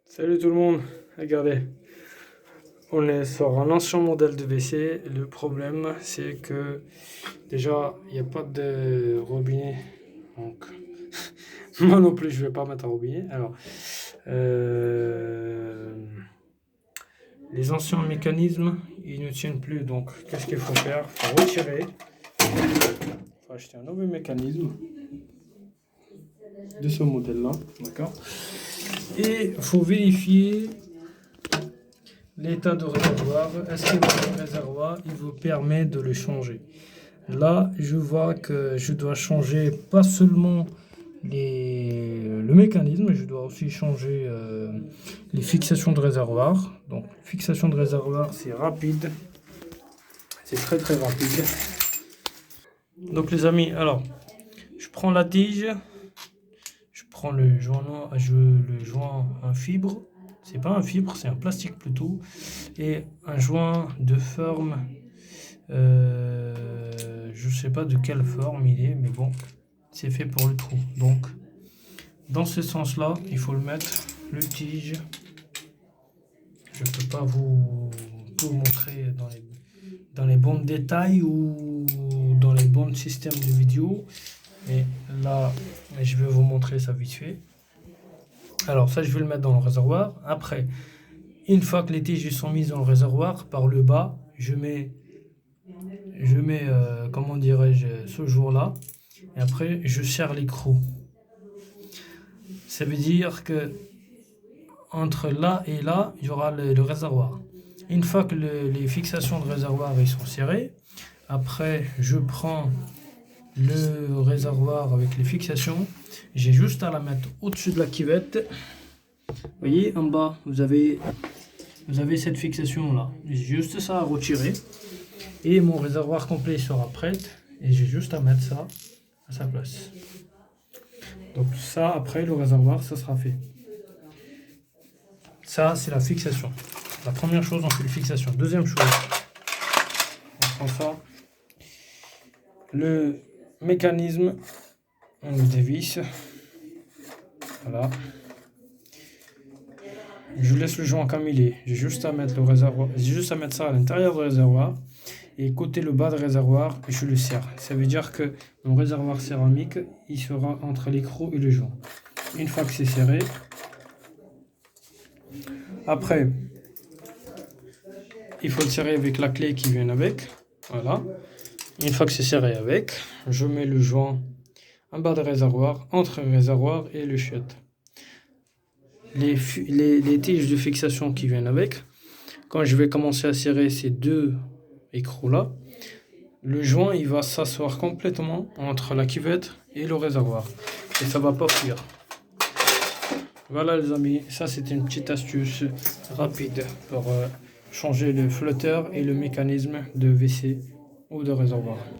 Salut tout le monde, regardez, on est sur un ancien modèle de WC. Le problème c'est que déjà il n'y a pas de robinet, donc moi non plus je vais pas mettre un robinet. Alors, euh, les anciens mécanismes ils ne tiennent plus, donc qu'est-ce qu'il faut faire? Il faut retirer, il faut acheter un nouveau mécanisme de ce modèle-là, d'accord? Et il faut vérifier l'état de réservoir. Est-ce que votre réservoir il vous permet de le changer? Là, je vois que je dois changer pas seulement le mécanisme, je dois aussi changer les fixations de réservoir. Donc, fixation de réservoir, c'est rapide, c'est très très rapide. Donc, les amis, alors, je prends la tige, je prends le joint en fibre. C'est pas un fibre, c'est un plastique plutôt, et un joint de forme. Je sais pas de quelle forme il est, mais bon, c'est fait pour le trou. Donc, dans ce sens-là, il faut le mettre, le tige. Je peux pas vous montrer dans les bons détails ou dans les bons systèmes de vidéo, mais là, je vais vous montrer ça vite fait. Alors ça, je vais le mettre dans le réservoir. Après, une fois que les tiges sont mises dans le réservoir, par le bas, je mets comment dirais-je, ce jour-là, et après je serre l'écrou. Ça veut dire que entre là et là, il y aura le réservoir. Une fois que les fixations de réservoir ils sont serrées, après je prends le réservoir avec les fixations, j'ai juste à la mettre au-dessus de la cuvette. Vous voyez, en bas, vous avez cette fixation là. J'ai juste ça à retirer. Et mon réservoir complet sera prêt. Et j'ai juste à mettre ça à sa place. Donc ça, après, le réservoir, ça sera fait. Ça, c'est la fixation. La première chose, on fait la fixation. Deuxième chose, on prend ça. Le mécanisme, on le dévisse. Voilà. Je laisse le joint comme il est. J'ai juste à mettre le réservoir. J'ai juste à mettre ça à l'intérieur du réservoir. Et côté le bas de réservoir, je le serre. Ça veut dire que mon réservoir céramique, il sera entre l'écrou et le joint. Une fois que c'est serré, après, il faut le serrer avec la clé qui vient avec. Voilà. Une fois que c'est serré avec, je mets le joint en bas de réservoir, entre le réservoir et le chiotte. Les tiges de fixation qui viennent avec, quand je vais commencer à serrer ces deux écrous-là, le joint il va s'asseoir complètement entre la cuvette et le réservoir. Et ça va pas fuir. Voilà les amis, ça c'était une petite astuce rapide pour changer le flotteur et le mécanisme de WC ou de réservoir.